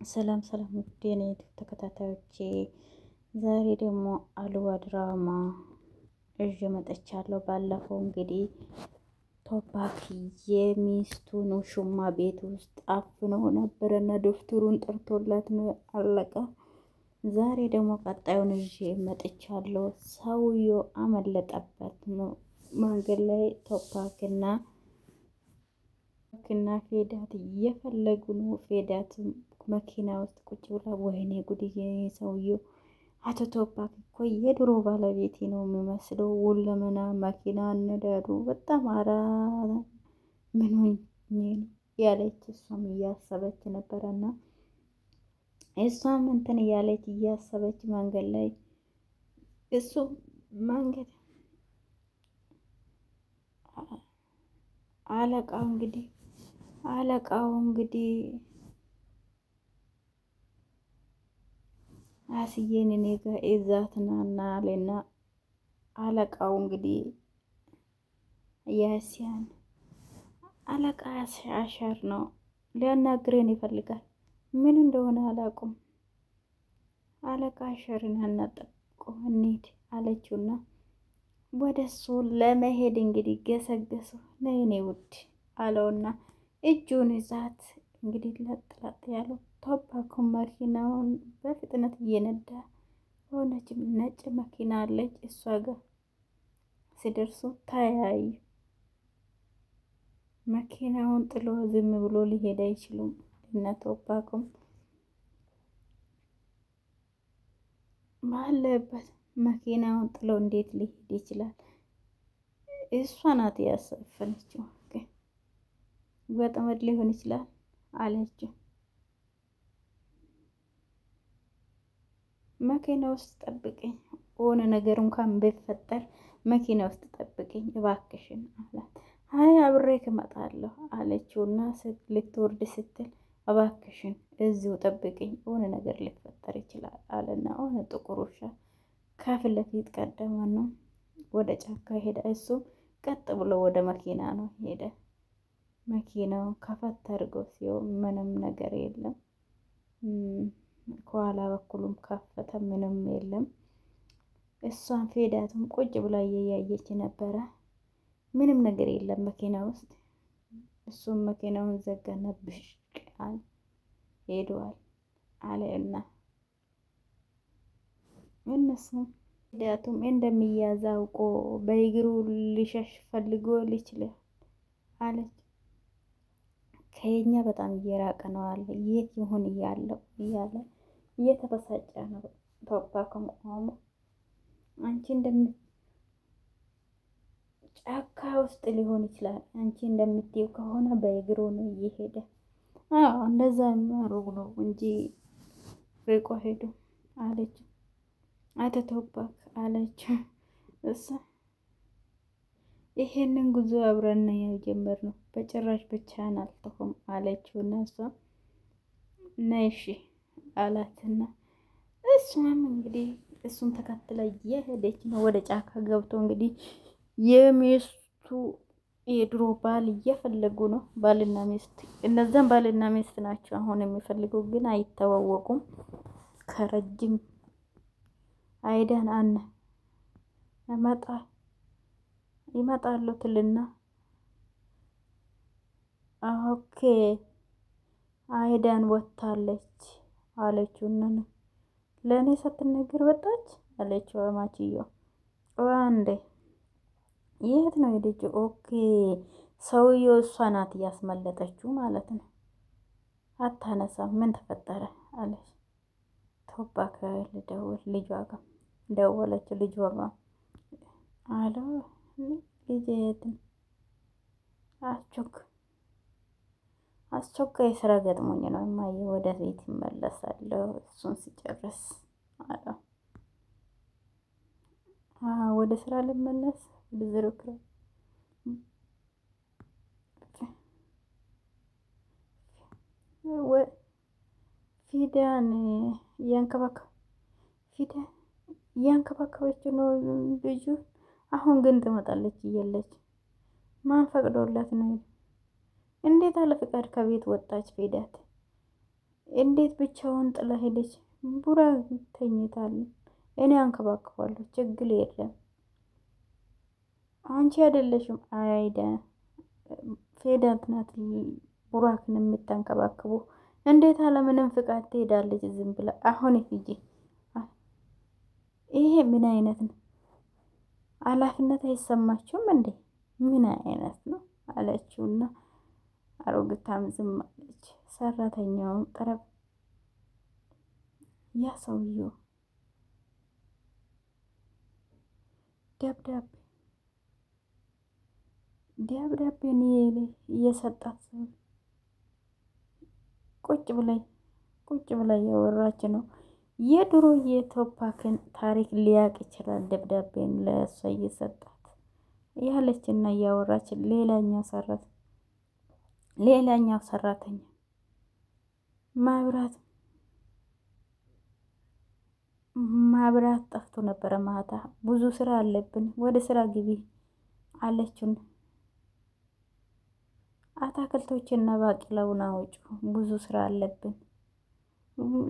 ሰላም ሰላም ውድ የኔ ተከታታዮቼ፣ ዛሬ ደግሞ አልዋ ድራማ እዥ መጥቻለሁ። ባለፈው እንግዲህ ቶፓክ የሚስቱን ውሽማ ቤት ውስጥ አፍኖ ነበረና ዶክተሩን ጠርቶላት ነው አለቀ። ዛሬ ደግሞ ቀጣዩን እዥ መጥቻለሁ። ሰውየው አመለጠበት ነው መንገድ ላይ ቶፓክና ፌዳት እየፈለጉ ነው። ፌዳት መኪና ውስጥ ቁጭ ብላ ወይኔ ጉድዬ ሰውዬው አቶ ቶፓክ እኮ የድሮ ባለቤቴ ነው የሚመስለው። ውለመና መኪና አነዳዱ በጣም አራ ምን ሆኜ ያለች እሷም እያሰበች ነበረና እሷም እንትን እያለች እያሰበች መንገድ ላይ እሱ መንገድ አለቃው እንግዲህ አስዬን እኔ ጋር እዛትናና አለና አለቃው እንግዲህ ያሲያን አለቃ አሸር ነው ሊያናግረን ይፈልጋል። ምን እንደሆነ አላውቅም። አለቃ አሸርን አናጠቆ እንሂድ አለችውና ወደ እሱ ለመሄድ እንግዲህ ገሰገሱ። ነይ እኔ ውድ አለውና እጁን ይዛት እንግዲህ ለጥለጥ ያለው ቶፓኩን መኪናውን በፍጥነት እየነዳ ሆነች። ነጭ መኪና አለች እሷ ጋር ሲደርሱ ተያዩ። መኪናውን ጥሎ ዝም ብሎ ሊሄድ አይችሉም። እነ ቶፓኩም ባለበት መኪናውን ጥሎ እንዴት ሊሄድ ይችላል? እሷ ናት ያሰፈነችው። ወጥመድ ሊሆን ይችላል አለችው። መኪና ውስጥ ጠብቀኝ፣ ሆነ ነገር እንኳን ቢፈጠር መኪና ውስጥ ጠብቀኝ እባክሽን አላት። አይ አብሬክ እመጣለሁ አለችውና ልትወርድ ስትል እባክሽን እዚሁ ጠብቀኝ ሆነ ነገር ሊፈጠር ይችላል አለና ሆነ ጥቁር ውሻ ከፊት ለፊት ቀደመ ነው ወደ ጫካ ሄደ። እሱ ቀጥ ብሎ ወደ መኪና ነው ሄደ። መኪናው ከፈት አድርጎ ሲሆን ምንም ነገር የለም። ከኋላ በኩሉም ከፈተ፣ ምንም የለም። እሷን ፌዳትም ቁጭ ብላ እየያየች ነበረ። ምንም ነገር የለም መኪና ውስጥ። እሱም መኪናውን ዘጋና ብሽቃል ሄደዋል አለና እነሱም ፌዳቱም እንደሚያዝ አውቆ በእግሩ ሊሸሽ ፈልጎ ሊችል አለች። ከኛ በጣም እየራቀ ነው አለ። የት ይሁን እያለው እያለ እየተበሳጨ ነው። ቶፓክም ቆሞ አንቺ ጫካ ውስጥ ሊሆን ይችላል፣ አንቺ እንደምትይው ከሆነ በእግሩ ነው እየሄደ። አዎ እንደዛ የሚያደርጉ ነው እንጂ ርቆ ሄዱ አለች። አቶ ቶፓክ አለችው እሷ ይሄንን ጉዞ አብረን ነው የጀመርነው፣ በጭራሽ ብቻህን አልተውም አለችው። እና እሷ ነይ እሺ አላትና እሷም እንግዲህ እሱን ተከትላ እየሄደች ነው። ወደ ጫካ ገብቶ እንግዲህ የሚስቱ የድሮ ባል እየፈለጉ ነው። ባልና ሚስት እነዛም ባልና ሚስት ናቸው። አሁን የሚፈልጉ ግን አይተዋወቁም። ከረጅም አይደን አነ ይመጣሉ ትልና ኦኬ አይዳን ወታለች አለችው። እና ለእኔ ሳትነግር ወጣች አለችው። አማችየው አንዴ የት ነው ሄደችው? ኦኬ ሰውየው እሷ ናት እያስመለጠችው ማለት ነው። አታነሳም። ምን ተፈጠረ አለች። ቶፓክ ልደውል ልጇ ጋር ደወለች። ልጇ ጋር አሎ ልጄ የት ነው? አስቸኳይ ስራ ገጥሞኝ ነው እማዬ፣ ወደ ቤት ይመለሳለሁ እሱን ሲጨርስ አለው። ወደ ስራ ልመለስ ብዝርክረ ፊዳን እያንከባከበች ነው ልጁ። አሁን ግን ትመጣለች እያለች ማን ፈቅዶላት ነው? እንዴት አለ ፍቃድ ከቤት ወጣች? ፌዳት እንዴት ብቻውን ጥላ ሄደች? ቡራ ተኝታል። እኔ አንከባክባለሁ፣ ችግር የለም። አንቺ አይደለሽም አይደ ፌዳት ናት ቡራክን የምታንከባክቡ። እንዴት አለምንም ፍቃድ ትሄዳለች ዝም ብላ? አሁን ሂጂ። ይሄ ምን አይነት ነው? ኃላፊነት አይሰማችሁም እንዴ? ምን አይነት ነው አለችውና አሮግታም ዝም አለች። ሰራተኛውም ጠረብ ያ ሰውዬው ደብዳቤን እየሰጣት ሰው ቁጭ ብላይ ያወራች ነው። የድሮ የቶፓክን ታሪክ ሊያቅ ይችላል። ደብዳቤን ለእሷ እየሰጣት ያለችና እያወራች ሌላኛው ሰራተኛ ማብራት ጠፍቶ ነበረ። ማታ ብዙ ስራ አለብን፣ ወደ ስራ ግቢ አለችን። አታክልቶችና ባቄላውን አውጩ፣ ብዙ ስራ አለብን።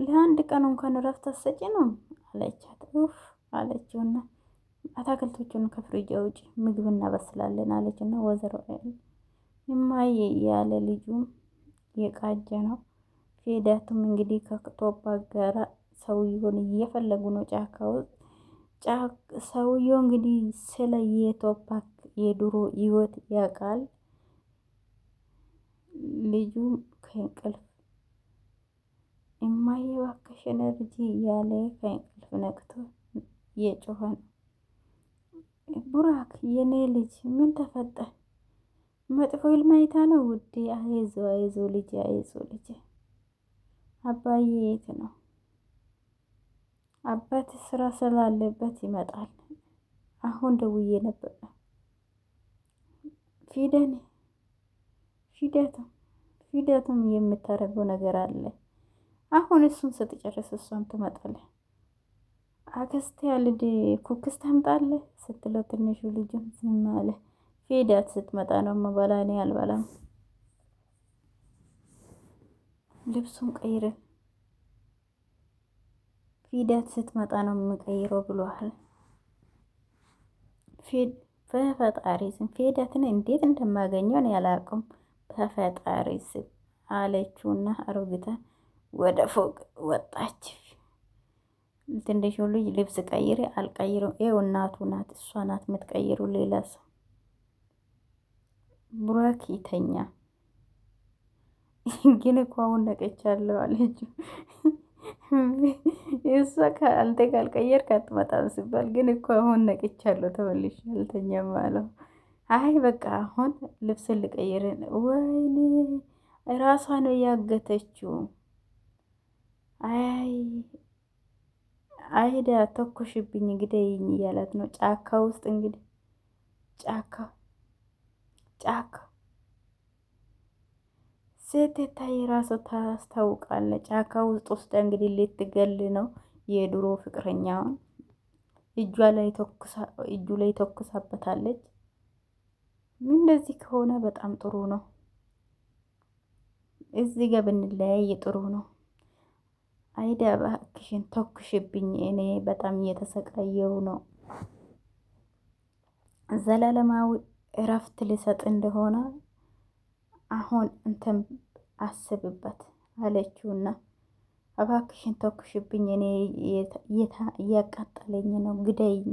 ለአንድ ቀን እንኳን እረፍት አትሰጪ ነው አለቻት። ኡፍ አለችውና አታክልቶቹን ከፍሪጅ አውጪ፣ ምግብ እናበስላለን አለችና ወይዘሮ እማዬ ያለ ልጁም የቃጀ ነው። ፌዳቱም እንግዲህ ከቶፓ ጋራ ሰውየውን እየፈለጉ ነው ጫካ ውስጥ። ሰውየው እንግዲህ ስለ የቶፓክ የድሮ ህይወት ያውቃል። ልጁም ከእንቅልፍ እማዬ እባክሽን እርጂ እያለ ከእንቅልፍ ነቅቶ እየጮኸ ነው። ቡራክ የኔ ልጅ ምን ተፈጠረ? መጥፎ ህልም አይታ ነው ውዴ? አይዞ ልጅ አይዞ ልጅ። አባዬ የት ነው? አባት ስራ ስላለበት ይመጣል። አሁን ደውዬ ነበር። ፊደቱም የምታደርገው ነገር አለ። አሁን እሱን ስትጨርስ እሷም ትመጣለች። አክስቴ ያልድ ኩክስ ታምጣለህ ስትለው ትንሹ ልጅም ዝም አለ። ፊዳት ስትመጣ ነው የምበላ፣ እኔ አልበላም። ልብሱን ቀይረ ፊዳት ስትመጣ ነው የምቀይረው ብሏል። በፈጣሪ ስም ፌዳትን እንዴት እንደማገኘው እኔ አላውቅም። በፈጣሪ ስም አለችውና አሮጊቷ ወደ ፎቅ ወጣች። ትንሹ ልጅ ልብስ ቀይሬ አልቀይረው፣ ይኸው እናቱ ናት፣ እሷ ናት የምትቀይሩ፣ ሌላ ሰው። ቡራክ ይተኛ ግን እኮ አሁን ነቀቻለሁ አለችው። እሷ አንተ ካልቀየርክ አትመጣም ሲባል ግን እኮ አሁን ነቅቻለሁ ተመልሼ አልተኛም አለው። አይ በቃ አሁን ልብስ ልቀይር። ወይኔ ራሷ ነው ያገተችው። አይ አይዳ ተኮሽብኝ ግደይኝ እያላት ነው። ጫካ ውስጥ እንግዲህ ጫካ ሴት ታይ ራሱ ታስታውቃለ። ጫካ ውስጥ እንግዲህ ልትገል ነው የድሮ ፍቅረኛውን። እጁ ላይ ተኩሳበታለች። እንደዚህ ከሆነ በጣም ጥሩ ነው። እዚህ ጋር ብንለያይ ጥሩ ነው። አይዳ እባክሽን ተኩሽብኝ፣ እኔ በጣም እየተሰቃየው ነው። ዘላለማዊ እረፍት ሊሰጥ እንደሆነ አሁን እንትን አስብበት አለችውና እባክሽን ተኩሽብኝ፣ እኔ እያቃጠለኝ ነው፣ ግደይኝ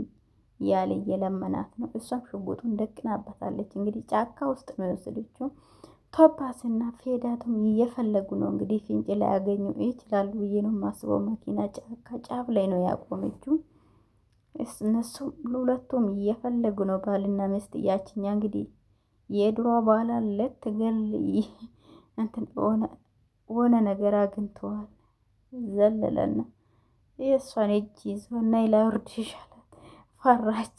እያለ እየለመናት ነው። እሷም ሽጉጡን ደቅናበታለች። እንግዲህ ጫካ ውስጥ ነው የወሰደችው። ቶፓስና ፌዳቱም እየፈለጉ ነው እንግዲህ ፍንጭ ላይ ያገኙ ይችላሉ ብዬ ነው የማስበው። መኪና ጫካ ጫፍ ላይ ነው ያቆመችው። እነሱም ሁለቱም እየፈለጉ ነው ባልና ሚስት። ያችኛ እንግዲህ የድሮ ባላ ልትገል እንትን ሆነ ነገር አግኝተዋል። ዘለለና የእሷን እጅ ይዞ እና ላውርድሽ አላት። ፈራች።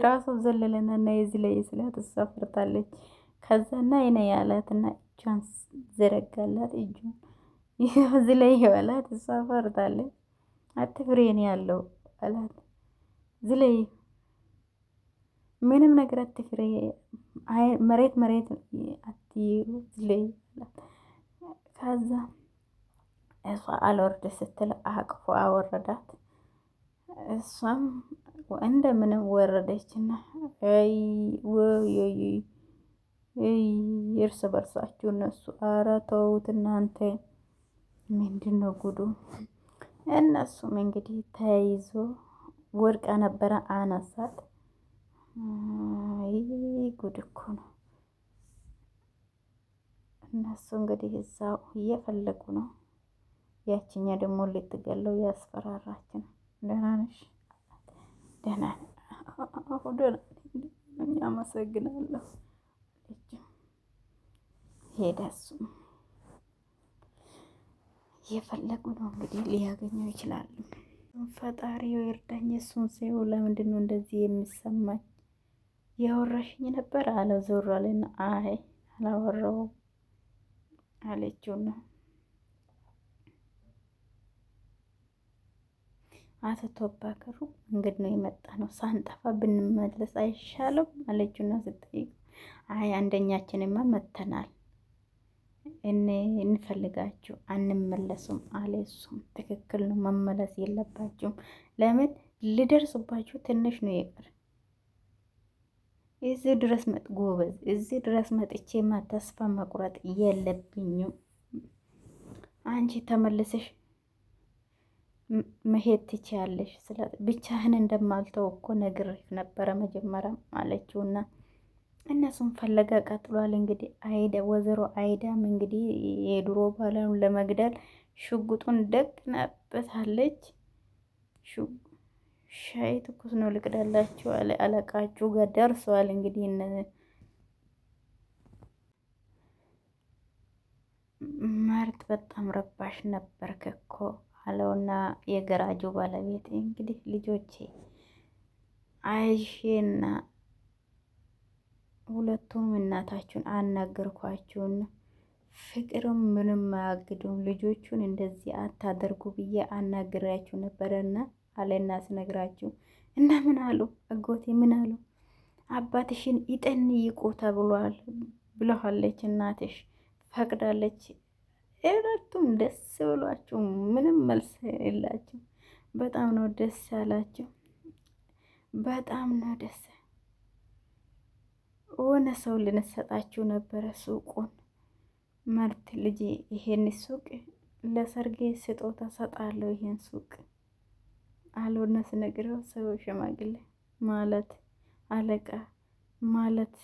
ራሱ ዘለለና እና የዚህ ላይ ስላት እሷ ፈርታለች። ከዛ እና ይነ ያላትና እጇን ዘረጋላት። እጇን እዚህ ላይ ይበላት። እሷ ፈርታለች። አትፍሬን ያለው አላት። እዚህ ላይ ምንም ነገር አትፍሬ፣ መሬት አትዩ እዚህ ላይ አላት። ከዛ እሷ አልወርድ ስትል አቅፎ አወረዳት። እሷም እንደምንም ወረደችና እርስ በርሳችሁ እነሱ ኧረ ተውት እናንተ ምንድን ነው ጉዱ? እነሱም እንግዲህ ተያይዞ ወድቃ ነበረ አነሳት። ጉድ እኮ ነው። እነሱ እንግዲህ እዛው እየፈለጉ ነው። ያችኛ ደግሞ ልትገለው ያስፈራራች ነው። ደህና ነሽ? ደህና ደህና አመሰግናለሁ። ሄደ። እሱም እየፈለጉ ነው እንግዲህ ሊያገኘው ይችላሉ። ፈጣሪ ይርዳኝ። እሱን ሲው ለምንድን ነው እንደዚህ የሚሰማኝ? ያወራሽኝ ነበር አለ። ዞር አለና አይ አላወራውም አለችውና አቶ ቶባከሩ እንግዲህ ነው የመጣ ነው ሳንጠፋ ብንመለስ አይሻልም አለችውና ስጠይቅ አይ አንደኛችንማ መተናል እንፈልጋችሁ አንመለሱም አለ። እሱም ትክክል ነው መመለስ የለባችሁም። ለምን ልደርስባችሁ ትንሽ ነው የቀር እዚህ ድረስ ጎበዝ እዚህ ድረስ መጥቼማ ተስፋ መቁረጥ የለብኝም። አንቺ ተመልሰሽ መሄድ ትችያለሽ። ብቻህን እንደማልተው እኮ ነግሬህ ነበረ መጀመሪያም አለችውና እነሱም ፈለጋ ቀጥሏል። እንግዲህ ወይዘሮ አይዳም እንግዲህ የድሮ ባሏን ለመግደል ሽጉጡን ደቅናበታለች። ሻይ ትኩስ ነው ልቅዳላችሁ አለ። አለቃችሁ ጋር ደርሰዋል። እንግዲህ ማርት በጣም ረባሽ ነበርክ እኮ አለውና የገራጁ ባለቤት እንግዲህ ልጆቼ አይሼና ሁለቱም እናታችሁን አናገርኳችሁና ፍቅርም ምንም አያግዱም ልጆቹን እንደዚህ አታደርጉ ብዬ አናግራችሁ ነበረና አለና ስነግራችሁ እና ምን አሉ አጎቴ ምን አሉ? አባትሽን ይጠይቁ ተብሏል ብለዋለች። እናትሽ ፈቅዳለች። ሁለቱም ደስ ብሏችሁ ምንም መልስ የላችሁ። በጣም ነው ደስ ያላችሁ። በጣም ነው ደስ ሆነ። ሰው ልንሰጣችሁ ነበረ ሱቁን መርት ልጄ ይሄን ሱቅ ለሰርጌ ስጦታ ሰጣለሁ ይሄን ሱቅ አልሆነ ስነግረው ሰው ሽማግሌ ማለት አለቃ ማለት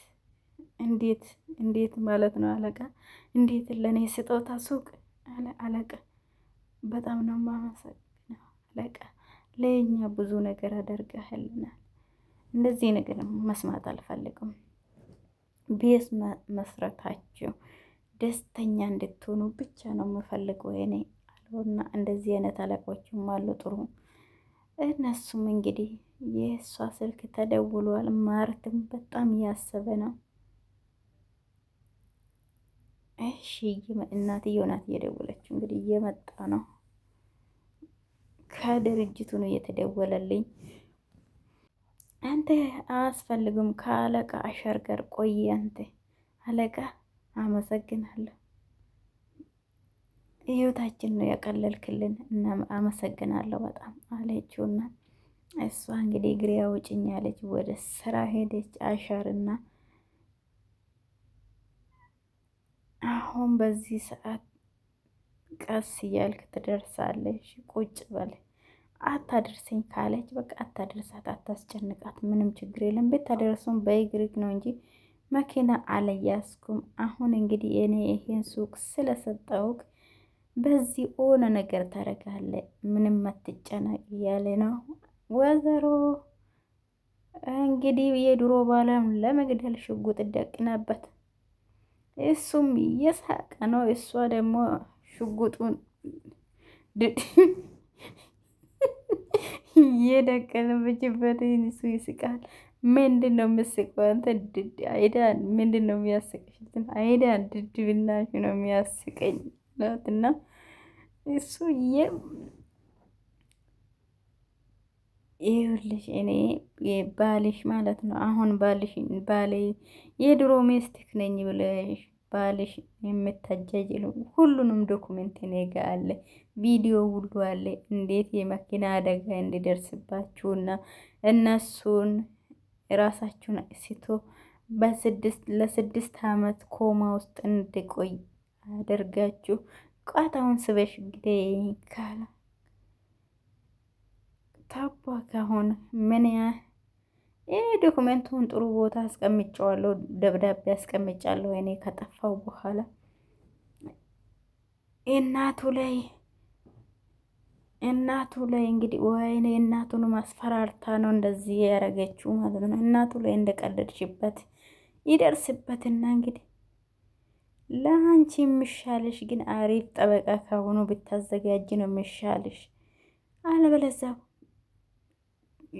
እንዴት ማለት ነው አለቃ? እንዴት ለኔ ስጦታ ሱቅ አለ አለቃ። በጣም ነው የማመሰግነው አለቃ። ለኛ ብዙ ነገር አደርገህልናል። እንደዚህ ነገር መስማት አልፈልግም። ቤት መስረታችሁ ደስተኛ እንድትሆኑ ብቻ ነው የምፈልገው እኔ አለውና እንደዚህ አይነት አለቆችም አሉ ጥሩ። እነሱም እንግዲህ የእሷ ስልክ ተደውሏል። ማርትም በጣም እያሰበ ነው። እሺ እናትየው ናት እየደወለችው እንግዲህ እየመጣ ነው። ከድርጅቱ ነው እየተደወለልኝ። አንተ አያስፈልግም ከአለቃ አሸር ጋር ቆይ አንተ አለቃ አመሰግናለሁ። ህይወታችን ነው ያቀለልክልን እና አመሰግናለሁ በጣም አለችውና እሷ እንግዲህ እግሬ አውጭኝ አለች። ወደ ስራ ሄደች። አሸርና አሁን በዚህ ሰዓት ቀስ እያልክ ትደርሳለች። ቁጭ በል አታደርሰኝ ካለች በቃ አታደርሳት፣ አታስጨንቃት። ምንም ችግር የለም። ብታደርሱም በእግርህ ነው እንጂ መኪና አልያዝኩም። አሁን እንግዲህ እኔ ይሄን ሱቅ ስለሰጠውክ በዚህ ሆነ ነገር ታደርጋለህ። ምንም አትጨነቅ እያለ ነው። ወይዘሮ እንግዲህ የድሮ ባለም ለመግደል ሽጉጥ ደቅናበት። እሱም እየሳቀ ነው። እሷ ደግሞ ሽጉጡን እየደቀነበችበት እሱ ይስቃል። ምንድን ነው የምስቀው አንተ? አይዳን ምንድን ነው የሚያስቅሽ? አይዳን ድድብናሽ ነው የሚያስቀኝ እና እሱ ይኸውልሽ እኔ ባልሽ ማለት ነው አሁን ባልሽ የድሮ ሚስትክ ነኝ ብለሽ ባልሽ የምታጃጅሉ ሁሉንም ዶኩሜንት እኔ ጋ አለ፣ ቪዲዮ ሁሉ አለ። እንዴት የመኪና አደጋ እንዲደርስባችሁና እነሱን ራሳችሁን ስቶ ለስድስት አመት ኮማ ውስጥ እንድቆይ አደርጋችሁ ቋታውን ስበሽ ግደኝ ካለ ታባ ከሆነ ምን ይህ ዶክመንቱን ጥሩ ቦታ አስቀምጨዋለሁ፣ ደብዳቤ አስቀምጫለሁ። እኔ ከጠፋው በኋላ እናቱ ላይ እንግዲህ ወይኔ እናቱን ማስፈራርታ ነው እንደዚህ ያደረገችው ማለት ነው። እናቱ ላይ እንደቀለድሽበት ይደርስበትና እንግዲህ ለአንቺ የሚሻልሽ ግን አሪፍ ጠበቃ ከሆኑ ብታዘጋጅ ነው የሚሻልሽ። አለበለዚያ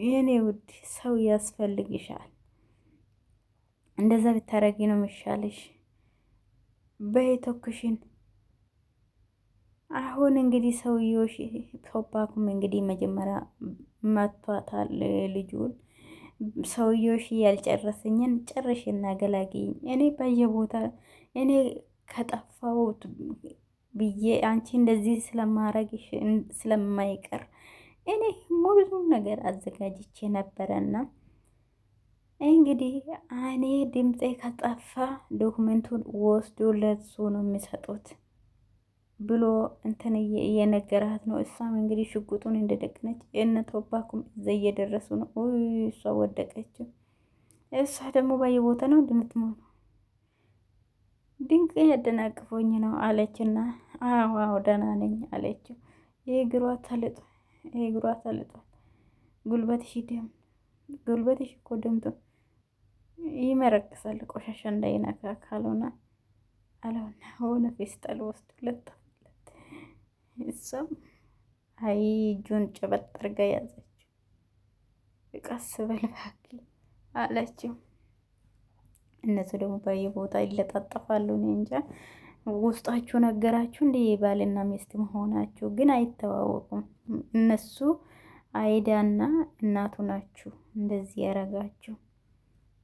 የኔ ውድ ሰው ያስፈልግሻል። እንደዛ ብታረጊ ነው የሚሻልሽ። በይተኩሽን አሁን እንግዲህ ሰውዬው ቶባኩም እንግዲህ መጀመሪያ መቷታል ልጁን። ሰውዬው ያልጨረሰኝን ጨርሽና ገላግኝ፣ እኔ በየቦታ እኔ ከጠፋሁት ብዬ አንቺ እንደዚህ ስለማረግሽ ስለማይቀር እኔ ሙሉ ነገር አዘጋጅቼ ነበረና እንግዲህ እኔ ድምፄ ከጠፋ ዶክመንቱን ወስዶ ለሱ ነው የሚሰጡት ብሎ እንትን እየነገራት ነው። እሷም እንግዲህ ሽጉጡን እንደደቅነች እነ ቶባኩም እዛ እየደረሱ ነው። እሷ ወደቀችው። እሷ ደግሞ በየቦታ ነው እንደምትሞት ድንቅ ያደናቅፎኝ ነው አለችና፣ አዎ ደህና ነኝ አለችው። የእግሯ ተልጧል፣ ጉልበትሽ እኮ ደምቶ ይመረቅሳል፣ ቆሻሻ እንዳይነካ ካልሆነ አለውና ሆነ ፌስታል ወስዶ ለጠፈለት። እሷም አይ እጁን ጨበጥ አድርጋ ያዘችው። ቀስ በል እባክህ አለችው። እነሱ ደግሞ በየቦታ ይለጣጠፋሉ። እኔ እንጃ ውስጣችሁ ነገራችሁ እንደ ባልና ሚስት መሆናችሁ ግን አይተዋወቁም። እነሱ አይዳና እናቱ ናችሁ እንደዚህ ያረጋችሁ።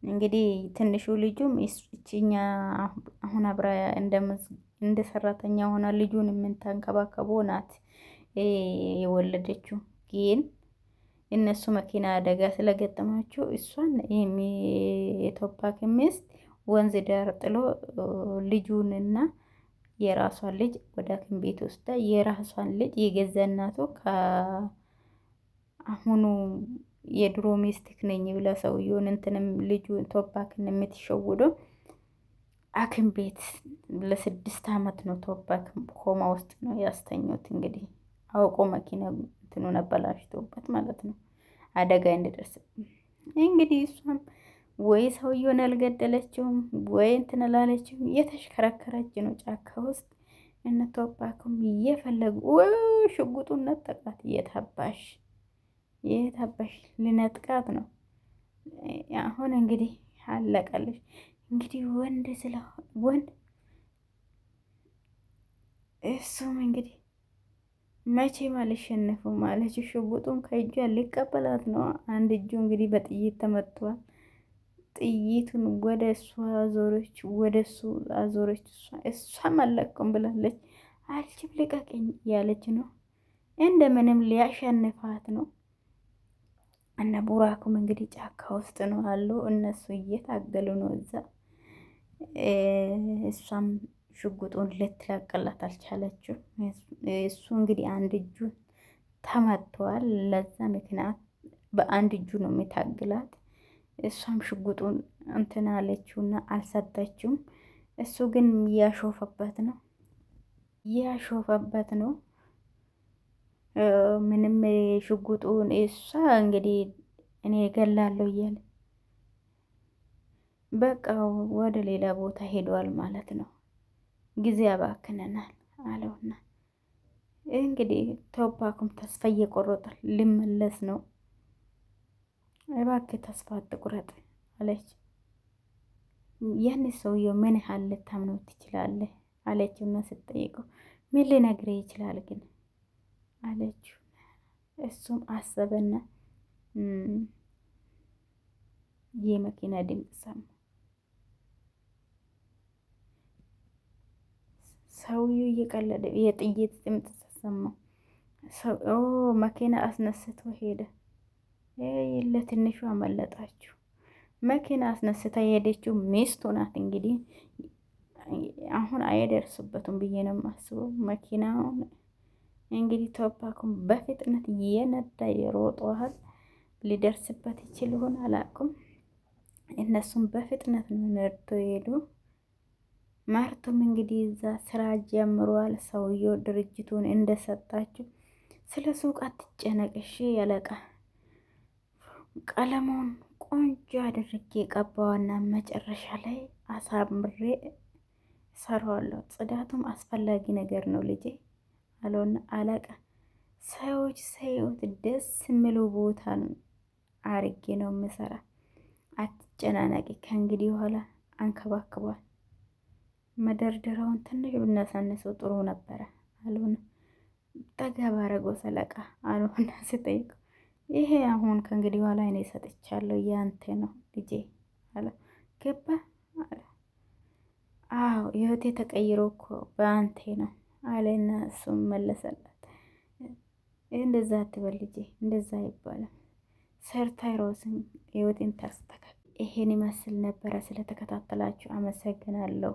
እንግዲህ ትንሹ ልጁም እችኛ አሁን አብራ እንደ ሰራተኛ ሆና ልጁን የምንተንከባከበው ናት የወለደችው። ግን እነሱ መኪና አደጋ ስለገጠማቸው እሷን የቶፓክ ሚስት ወንዝ ዳር ጥሎ ልጁንና የራሷን ልጅ ወደ ሐኪም ቤት ወስዳ የራሷን ልጅ የገዛ እናቱ ከአሁኑ የድሮ ሚስትክ ነኝ ብላ ሰውየውን እንትንም ልጁ ቶፓክን የምትሸውደው ሐኪም ቤት ለ6 አመት ነው ቶፓክ ኮማ ውስጥ ነው ያስተኙት። እንግዲህ አውቆ መኪና እንትኑን አበላሽቶበት ማለት ነው አደጋ እንዲደርስ። እንግዲህ እሷም ወይ ሰውየውን አልገደለችውም ወይ እንትን ላለችው የተሽከረከረች ነው ጫካ ውስጥ። እነ ቶፓክም እየፈለጉ ሽጉጡን ነጠቃት። የታባሽ ልነጥቃት ነው አሁን እንግዲህ አለቀልሽ። እንግዲህ ወንድ እሱም እንግዲህ መቼም አልሸነፉም ማለች። ሽጉጡን ከእጇ ሊቀበላት ነው። አንድ እጁ እንግዲህ በጥይት ተመቷል። ጥይቱን ወደ እሷ አዞረች፣ ወደ እሱ አዞረች። እሷም አለቅም ብላለች። አልችም ልቀቀኝ ያለች ነው። እንደምንም ሊያሸንፋት ነው። እነ ቡራኩም እንግዲህ ጫካ ውስጥ ነው አሉ። እነሱ እየታገሉ ነው እዛ። እሷም ሽጉጡን ልትለቅላት አልቻለችም። እሱ እንግዲህ አንድ እጁን ተመቷል። ለዛ ምክንያት በአንድ እጁ ነው የሚታግላት። እሷም ሽጉጡን እንትን አለችውና አልሰጠችውም። እሱ ግን እያሾፈበት ነው። ምንም ሽጉጡን እሷ እንግዲህ እኔ እገላለሁ እያለ በቃ ወደ ሌላ ቦታ ሄዷል ማለት ነው። ጊዜ አባክነናል አለውና እንግዲህ ቶፓኩም ተስፋ እየቆረጠ ልመለስ ነው። እባክህ ተስፋ አትቁረጥ አለች። ያን ሰውየው ምን ያህል ልታምነው ትችላለህ አለችውና ስትጠይቀው ምን ሊነግርህ ይችላል ግን አለችው። እሱም አሰበና የመኪና ድምፅ ሰማ። ሰውዬው እየቀለደ የጥይት ድምፅ ተሰማ። መኪና አስነስቶ ሄደ። ለትንሹ አመለጣችሁ። መኪና አስነስታ የሄደችው ሚስቱ ናት። እንግዲህ አሁን አይደርሱበትም ብዬ ነው የማስበው። መኪናውን እንግዲህ ቶፓኩን በፍጥነት እየነዳ የሮጠዋል። ሊደርስበት ይችል ይሆን አላውቅም። እነሱም በፍጥነት ነው ነድቶ ሄዱ። ማርቱም እንግዲህ እዛ ስራ ጀምሯል። ሰውየው ድርጅቱን እንደሰጣችሁ ስለ ሱቅ አትጨነቅሽ ያለቃ ቀለሙን ቆንጆ አድርጌ ቀባዋና መጨረሻ ላይ አሳምሬ ሰራዋለሁ። ጽዳቱም አስፈላጊ ነገር ነው ልጄ አለውና አለቃ ሰዎች ሳይወት ደስ የሚሉ ቦታ አርጌ ነው የምሰራ። አትጨናነቂ፣ ከእንግዲህ በኋላ አንከባክቧል። መደርደሪያውን ትንሽ ብናሳንሰው ጥሩ ነበረ አሉና ጠጋ ባረገው ሰለቃ አሉና ስጠይቀው ይሄ አሁን ከእንግዲህ በኋላ እኔ ሰጥቻለሁ ያንተ ነው ልጄ አለ። ገባ አለ። አዎ ህይወቴ ተቀይሮ እኮ በአንቴ ነው አለና እሱም መለሰላት። እንደዛ አትበል ልጄ፣ እንደዛ አይባልም። ሰርታይሮስን ህይወቴን ታስተካክል። ይሄን ይመስል ነበረ። ስለተከታተላችሁ አመሰግናለሁ።